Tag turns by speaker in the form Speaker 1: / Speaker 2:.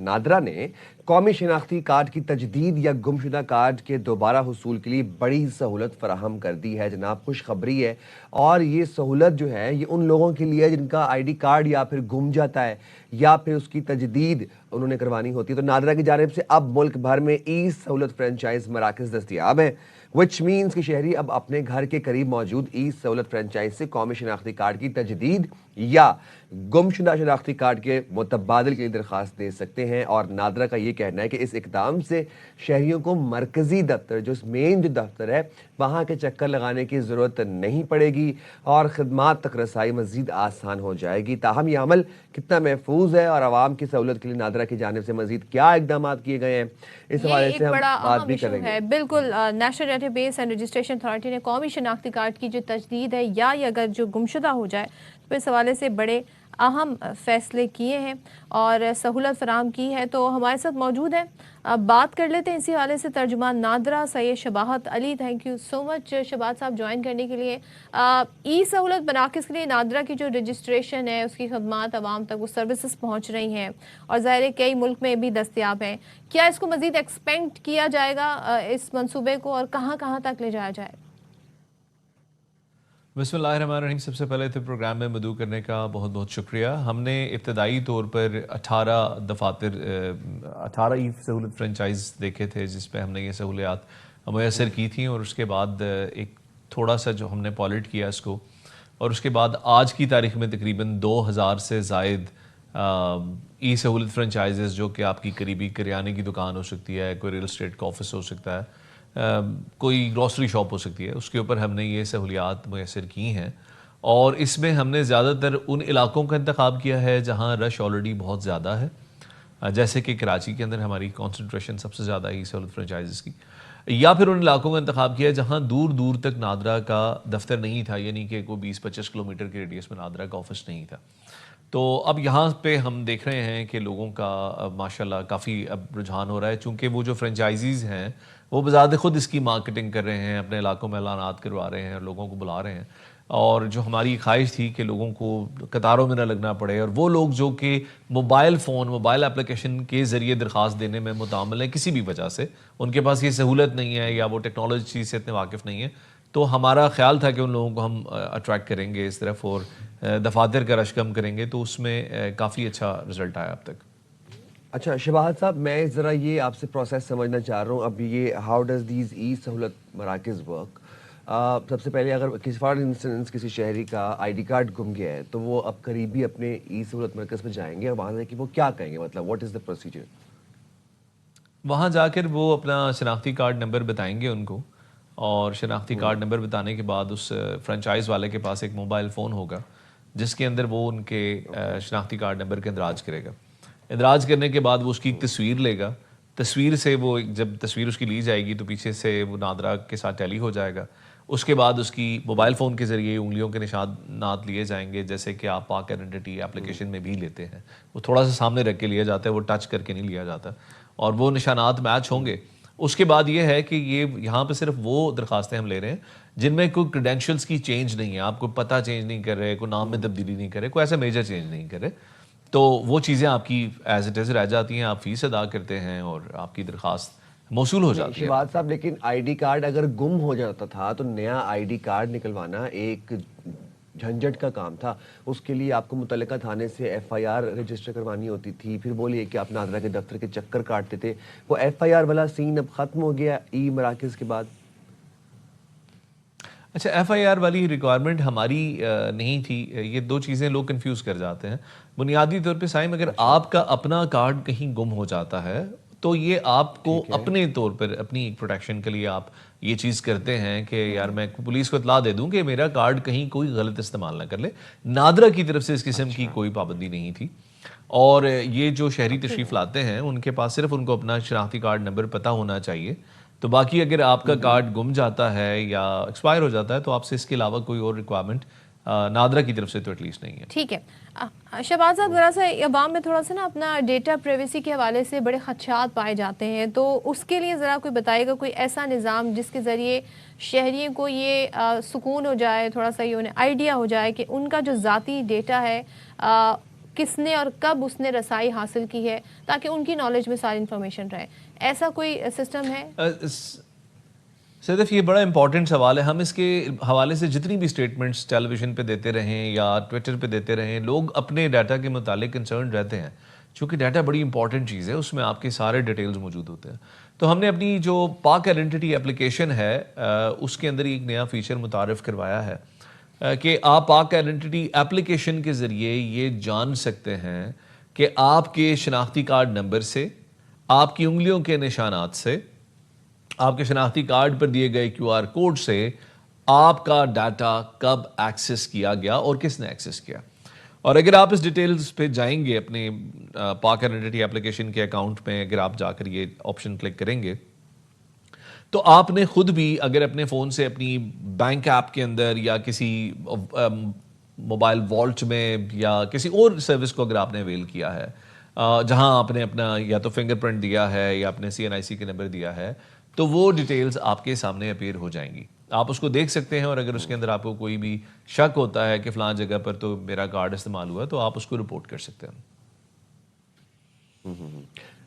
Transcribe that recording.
Speaker 1: नादरा ने कौमी शनाख्ती कार्ड की तजदीद या गुमशुदा कार्ड के दोबारा हुसूल के लिए बड़ी सहूलत फराहम कर दी है जनाब। खुशखबरी है, और ये सहूलत जो है ये उन लोगों के लिए जिनका ID कार्ड या फिर गुम जाता है या फिर उसकी तजदीद उन्होंने करवानी होती है। तो नादरा की जानिब से अब मुल्क भर में ई सहूलत फ्रेंचाइज मराकज़ दस्तयाब हैं, विच मीन्स कि शहरी अब अपने घर के करीब मौजूद ई सहूलत फ्रेंचाइज से कौमी शनाख्ती कार्ड की तजदीद या गुमशुदा शनाख्ती कार्ड के मुतबादल के लिए दरख्वास्त दे सकते हैं। और नादरा का ये कहना है कि इस इकदाम से शहरियों को मरकजी दफ्तर, जो मेन जो दफ्तर है, वहाँ के चक्कर लगाने की ज़रूरत नहीं पड़ेगी और ख़िदमात तक रसाई मज़ीद आसान हो जाएगी। ताहम यह अमल कितना महफूज है और आवाम की सहूलत के लिए नादरा की जानिब से मज़ीद क्या इकदाम किए गए हैं, इस हवाले से हम बात भी करेंगे।
Speaker 2: बिल्कुल, national database and registration authority ने कौमी शनाख्ती कार्ड की जो तजदीद है या अगर जो गुमशुदा हो जाए तो इस हवाले से बड़े अहम फैसले किए हैं और सहूलत फराहम की है। तो हमारे साथ मौजूद है, अब बात कर लेते हैं इसी हवाले से तर्जुमान NADRA Syed Shabahat Ali. Thank you so much Shabahat साहब ज्वाइन करने के लिए। ई सहूलत मराकज़ के लिए नादरा की जो रजिस्ट्रेशन है उसकी खदमात आवाम तक वो सर्विसेज पहुँच रही हैं और ज़ाहिर है कई मुल्क में भी दस्तयाब हैं। क्या इसको मज़ीद एक्सपेंड किया जाएगा इस मंसूबे को और कहाँ कहाँ तक ले जाया जाएगा?
Speaker 3: बिस्मिल्लाहिर्रहमानिर्रहीम। सबसे पहले तो प्रोग्राम में मदऊ करने का बहुत बहुत शुक्रिया। हमने इब्तदाई तौर पर 18 दफातर 18 ई सहूलत फ्रेंचाइज देखे थे जिसमें हमने ये सहूलियात मुयसर की थी और उसके बाद एक थोड़ा सा जो हमने पॉलिट किया इसको, और उसके बाद आज की तारीख में तकरीबन 2000 से ज़ायद ई सहूलत फ्रेंचाइजेस, जो कि आपकी करीबी करियाने की दुकान हो सकती है, कोई रियल एस्टेट का ऑफिस हो सकता है, कोई ग्रॉसरी शॉप हो सकती है, उसके ऊपर हमने ये सहूलियात मुयसर की हैं। और इसमें हमने ज़्यादातर उन इलाकों का इंतखाब किया है जहाँ रश ऑलरेडी बहुत ज़्यादा है, जैसे कि कराची के अंदर हमारी कॉन्सनट्रेशन सबसे ज़्यादा है ई सहूलत फ्रेंचाइजेस की, या फिर उन इलाकों का इंतखाब किया है जहाँ दूर दूर तक नादरा का दफ्तर नहीं था, यानी कि कोई 20-25 किलोमीटर के रेडियस में नादरा का ऑफिस नहीं था। तो अब यहाँ पे हम देख रहे हैं कि लोगों का माशाल्लाह काफ़ी अब रुझान हो रहा है, चूँकि वो जो फ्रेंचाइजीज़ हैं वो बज़ात खुद इसकी मार्केटिंग कर रहे हैं, अपने इलाकों में ऐलानात करवा रहे हैं और लोगों को बुला रहे हैं। और जो हमारी ख्वाहिश थी कि लोगों को कतारों में न लगना पड़े, और वो लोग जो कि मोबाइल फ़ोन, मोबाइल एप्लीकेशन के ज़रिए दरख्वास्त देने में मुतामल हैं किसी भी वजह से, उनके पास ये सहूलत नहीं है या वो टेक्नोलॉजी से इतने वाकिफ़ नहीं है, तो हमारा ख्याल था कि उन लोगों को हम अट्रैक्ट करेंगे इस तरफ और दफातर का रश कम करेंगे, तो उसमें काफ़ी अच्छा रिज़ल्ट आया अब तक।
Speaker 1: अच्छा शबाहत साहब, मैं ज़रा ये आपसे प्रोसेस समझना चाह रहा हूँ। अब ये हाउ डज़ दीज ई सहूलत मराकज़ वर्क? सबसे पहले अगर किसी फॉर इंस्टेंस किसी शहरी का ID कार्ड गुम गया है तो वो अब करीबी अपने ई सहूलत मरकज़ में जाएंगे और वहाँ जाके वो क्या कहेंगे, मतलब व्हाट इज़ द प्रोसीजर?
Speaker 3: वहाँ जाकर वो अपना शनाख्ती कार्ड नंबर बताएंगे उनको, और शनाख्ती कार्ड नंबर बताने के बाद उस फ्रेंचाइज़ वाले के पास एक मोबाइल फ़ोन होगा जिसके अंदर वो उनके शनाख्ती कार्ड नंबर के इंदराज करेगा। इंदराज करने के बाद वो उसकी एक तस्वीर लेगा, तस्वीर से वो जब तस्वीर उसकी ली जाएगी तो पीछे से वो नादरा के साथ टैली हो जाएगा। उसके बाद उसकी मोबाइल फ़ोन के ज़रिए उंगलियों के निशानात लिए जाएंगे, जैसे कि आप पाक आइडेंटिटी एप्लीकेशन में भी लेते हैं। वो थोड़ा सा सामने रख के लिया जाता है, वो टच करके नहीं लिया जाता, और वो निशानात मैच होंगे। उसके बाद ये है कि ये यहाँ पे सिर्फ वो दरख्वास्तें हम ले रहे हैं जिनमें कोई क्रेडेंशियल्स की चेंज नहीं है, आप कोई पता चेंज नहीं कर रहे, कोई नाम में तब्दीली नहीं कर रहे, कोई ऐसा मेजर चेंज नहीं कर रहे, तो वो चीज़ें आपकी एज इट इज़ रह जाती हैं, आप फ़ीस अदा करते हैं और आपकी दरख्वास्त मौसूल हो जाती है।
Speaker 1: शबाहत साहब, लेकिन ID कार्ड अगर गुम हो जाता था तो नया ID कार्ड निकलवाना एक झंझट का काम था। उसके लिए आपको मुतल्लिका थाने से FIR रजिस्टर करवानी होती थी, फिर बोलिए कि आप नादरा के दफ्तर के चक्कर काटते थे। वो FIR वाला सीन अब ख़त्म हो गया ई मराकज़ के बाद।
Speaker 3: अच्छा, FIR वाली रिक्वायरमेंट हमारी नहीं थी। ये दो चीज़ें लोग कंफ्यूज कर जाते हैं। बुनियादी तौर पे साइम, अगर आपका अपना कार्ड कहीं गुम हो जाता है तो ये आपको अपने तौर पर अपनी प्रोटेक्शन के लिए आप ये चीज़ करते हैं कि यार मैं पुलिस को इतला दे दूं कि मेरा कार्ड कहीं कोई गलत इस्तेमाल ना कर ले। नादरा की तरफ से इस किस्म की कोई पाबंदी नहीं थी, और ये जो शहरी तशरीफ़ लाते हैं उनके पास सिर्फ उनको अपना शनाख्ती कार्ड नंबर पता होना चाहिए। तो बाकी अगर आपका कार्ड गुम जाता है या एक्सपायर हो जाता है तो आपसे इसके अलावा कोई और रिक्वायरमेंट नादरा की तरफ से तो एटलीस्ट नहीं है।
Speaker 2: ठीक है शहबाज साहब, ज़रा सा अवाम में थोड़ा सा ना अपना डेटा प्राइवेसी के हवाले से बड़े खदशात पाए जाते हैं, तो उसके लिए ज़रा कोई बताएगा कोई ऐसा निज़ाम जिसके ज़रिए शहरियों को ये सुकून हो जाए, थोड़ा सा ये उन्हें आइडिया हो जाए कि उनका जो ज़ाती डेटा है کس نے اور کب اس نے رسائی حاصل کی ہے تاکہ ان کی نالج میں ساری انفارمیشن رہے. ایسا کوئی سسٹم ہے؟
Speaker 3: صدف یہ بڑا امپورٹنٹ سوال ہے. ہم اس کے حوالے سے جتنی بھی سٹیٹمنٹس ٹیلی ویژن پہ دیتے رہیں یا ٹویٹر پہ دیتے رہیں, لوگ اپنے ڈیٹا کے متعلق کنسرن رہتے ہیں, چونکہ ڈیٹا بڑی امپورٹنٹ چیز ہے, اس میں آپ کے سارے ڈیٹیلز موجود ہوتے ہیں. تو ہم نے اپنی جو پاک آئیڈینٹی اپلیکیشن ہے اس کے اندر ایک نیا فیچر متعارف کروایا ہے کہ آپ پاک آئیڈینٹی اپلیکیشن کے ذریعے یہ جان سکتے ہیں کہ آپ کے شناختی کارڈ نمبر سے, آپ کی انگلیوں کے نشانات سے, آپ کے شناختی کارڈ پر دیے گئے QR کوڈ سے آپ کا ڈاٹا کب ایکسس کیا گیا اور کس نے ایکسس کیا. اور اگر آپ اس ڈیٹیلز پہ جائیں گے اپنے پاک آئیڈینٹی اپلیکیشن کے اکاؤنٹ میں, اگر آپ جا کر یہ آپشن کلک کریں گے تو آپ نے خود بھی اگر اپنے فون سے اپنی بینک ایپ کے اندر یا کسی موبائل والٹ میں یا کسی اور سروس کو اگر آپ نے اویل کیا ہے جہاں آپ نے اپنا یا تو فنگر پرنٹ دیا ہے یا اپنے CNIC کے نمبر دیا ہے, تو وہ ڈیٹیلز آپ کے سامنے اپیئر ہو جائیں گی. آپ اس کو دیکھ سکتے ہیں اور اگر اس کے اندر آپ کو کوئی بھی شک ہوتا ہے کہ فلاں جگہ پر تو میرا کارڈ استعمال ہوا, تو آپ اس کو رپورٹ کر سکتے ہیں.